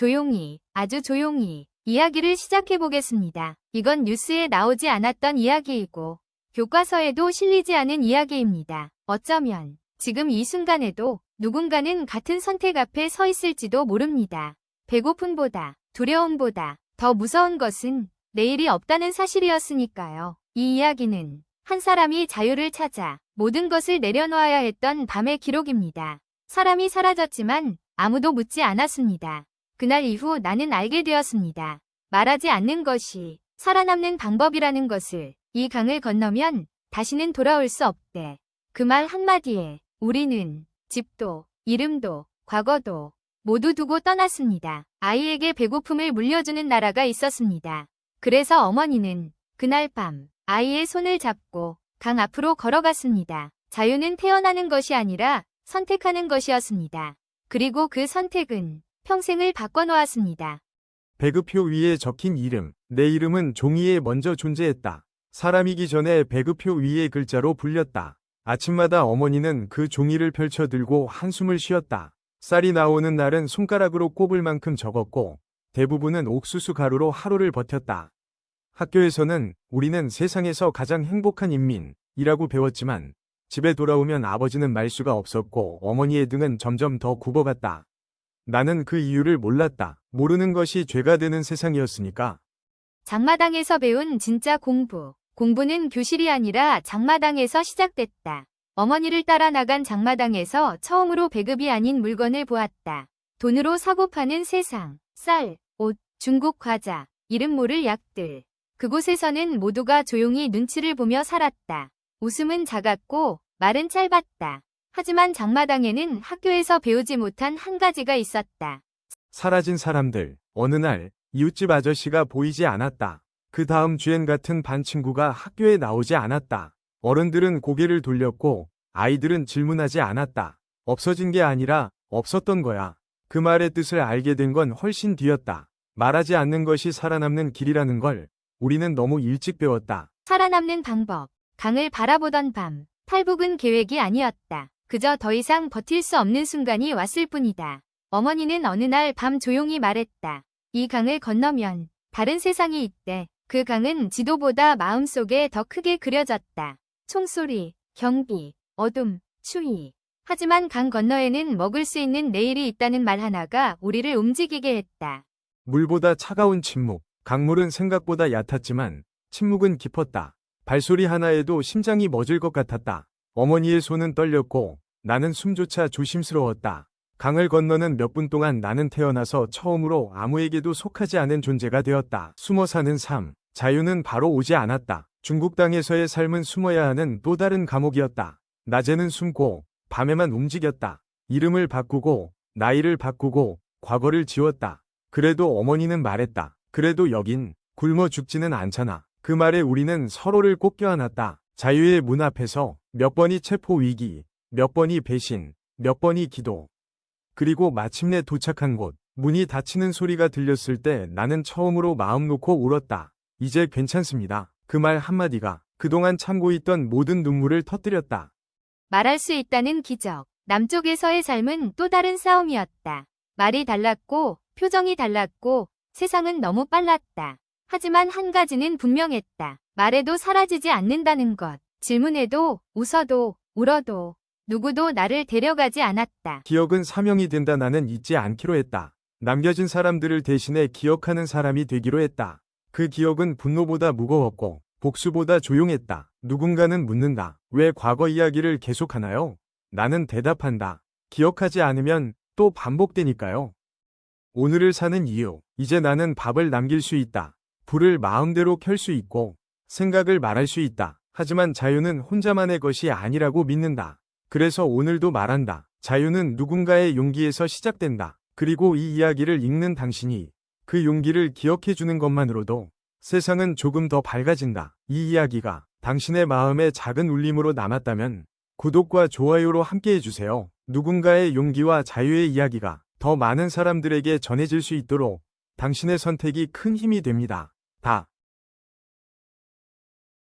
조용히, 아주 조용히 이야기를 시작해 보겠습니다. 이건 뉴스에 나오지 않았던 이야기이고 교과서에도 실리지 않은 이야기입니다. 어쩌면 지금 이 순간에도 누군가는 같은 선택 앞에 서 있을지도 모릅니다. 배고픔보다, 두려움보다 더 무서운 것은 내일이 없다는 사실이었으니까요. 이 이야기는 한 사람이 자유를 찾아 모든 것을 내려놓아야 했던 밤의 기록입니다. 사람이 사라졌지만 아무도 묻지 않았습니다. 그날 이후 나는 알게 되었습니다. 말하지 않는 것이 살아남는 방법이라는 것을. 이 강을 건너면 다시는 돌아올 수 없대. 그 말 한마디에 우리는 집도, 이름도, 과거도 모두 두고 떠났습니다. 아이에게 배고픔을 물려주는 나라가 있었습니다. 그래서 어머니는 그날 밤 아이의 손을 잡고 강 앞으로 걸어갔습니다. 자유는 태어나는 것이 아니라 선택하는 것이었습니다. 그리고 그 선택은 평생을 바꿔놓았습니다. 배급표 위에 적힌 이름. 내 이름은 종이에 먼저 존재했다. 사람이기 전에 배급표 위에 글자로 불렸다. 아침마다 어머니는 그 종이를 펼쳐 들고 한숨을 쉬었다. 쌀이 나오는 날은 손가락으로 꼽을 만큼 적었고 대부분은 옥수수 가루로 하루를 버텼다. 학교에서는 우리는 세상에서 가장 행복한 인민이라고 배웠지만 집에 돌아오면 아버지는 말수가 없었고 어머니의 등은 점점 더 굽어갔다. 나는 그 이유를 몰랐다. 모르는 것이 죄가 되는 세상이었으니까. 장마당에서 배운 진짜 공부. 공부는 교실이 아니라 장마당에서 시작됐다. 어머니를 따라 나간 장마당에서 처음으로 배급이 아닌 물건을 보았다. 돈으로 사고 파는 세상. 쌀, 옷, 중국 과자, 이름 모를 약들. 그곳에서는 모두가 조용히 눈치를 보며 살았다. 웃음은 작았고 말은 짧았다. 하지만 장마당에는 학교에서 배우지 못한 한 가지가 있었다. 사라진 사람들. 어느 날 이웃집 아저씨가 보이지 않았다. 그 다음 주엔 같은 반 친구가 학교에 나오지 않았다. 어른들은 고개를 돌렸고 아이들은 질문하지 않았다. 없어진 게 아니라 없었던 거야. 그 말의 뜻을 알게 된 건 훨씬 뒤였다. 말하지 않는 것이 살아남는 길이라는 걸 우리는 너무 일찍 배웠다. 살아남는 방법. 강을 바라보던 밤. 탈북은 계획이 아니었다. 그저 더 이상 버틸 수 없는 순간이 왔을 뿐이다. 어머니는 어느 날 밤 조용히 말했다. 이 강을 건너면 다른 세상이 있대. 그 강은 지도보다 마음속에 더 크게 그려졌다. 총소리, 경비, 어둠, 추위. 하지만 강 건너에는 먹을 수 있는 내일이 있다는 말 하나가 우리를 움직이게 했다. 물보다 차가운 침묵. 강물은 생각보다 얕았지만 침묵은 깊었다. 발소리 하나에도 심장이 멎을 것 같았다. 어머니의 손은 떨렸고 나는 숨조차 조심스러웠다. 강을 건너는 몇 분 동안 나는 태어나서 처음으로 아무에게도 속하지 않은 존재가 되었다. 숨어 사는 삶. 자유는 바로 오지 않았다. 중국 땅에서의 삶은 숨어야 하는 또 다른 감옥이었다. 낮에는 숨고 밤에만 움직였다. 이름을 바꾸고 나이를 바꾸고 과거를 지웠다. 그래도 어머니는 말했다. 그래도 여긴 굶어 죽지는 않잖아. 그 말에 우리는 서로를 꼭 껴안았다. 자유의 문 앞에서 몇 번이 체포 위기, 몇 번이 배신, 몇 번이 기도. 그리고 마침내 도착한 곳. 문이 닫히는 소리가 들렸을 때 나는 처음으로 마음 놓고 울었다. 이제 괜찮습니다. 그 말 한마디가 그동안 참고 있던 모든 눈물을 터뜨렸다. 말할 수 있다는 기적. 남쪽에서의 삶은 또 다른 싸움이었다. 말이 달랐고 표정이 달랐고 세상은 너무 빨랐다. 하지만 한 가지는 분명했다. 말해도 사라지지 않는다는 것. 질문해도 웃어도 울어도 누구도 나를 데려가지 않았다. 기억은 사명이 된다. 나는 잊지 않기로 했다. 남겨진 사람들을 대신해 기억하는 사람이 되기로 했다. 그 기억은 분노보다 무거웠고 복수보다 조용했다. 누군가는 묻는다. 왜 과거 이야기를 계속하나요? 나는 대답한다. 기억하지 않으면 또 반복되니까요. 오늘을 사는 이유. 이제 나는 밥을 남길 수 있다. 불을 마음대로 켤 수 있고 생각을 말할 수 있다. 하지만 자유는 혼자만의 것이 아니라고 믿는다. 그래서 오늘도 말한다. 자유는 누군가의 용기에서 시작된다. 그리고 이 이야기를 읽는 당신이 그 용기를 기억해 주는 것만으로도 세상은 조금 더 밝아진다. 이 이야기가 당신의 마음에 작은 울림으로 남았다면 구독과 좋아요로 함께해 주세요. 누군가의 용기와 자유의 이야기가 더 많은 사람들에게 전해질 수 있도록 당신의 선택이 큰 힘이 됩니다. 다.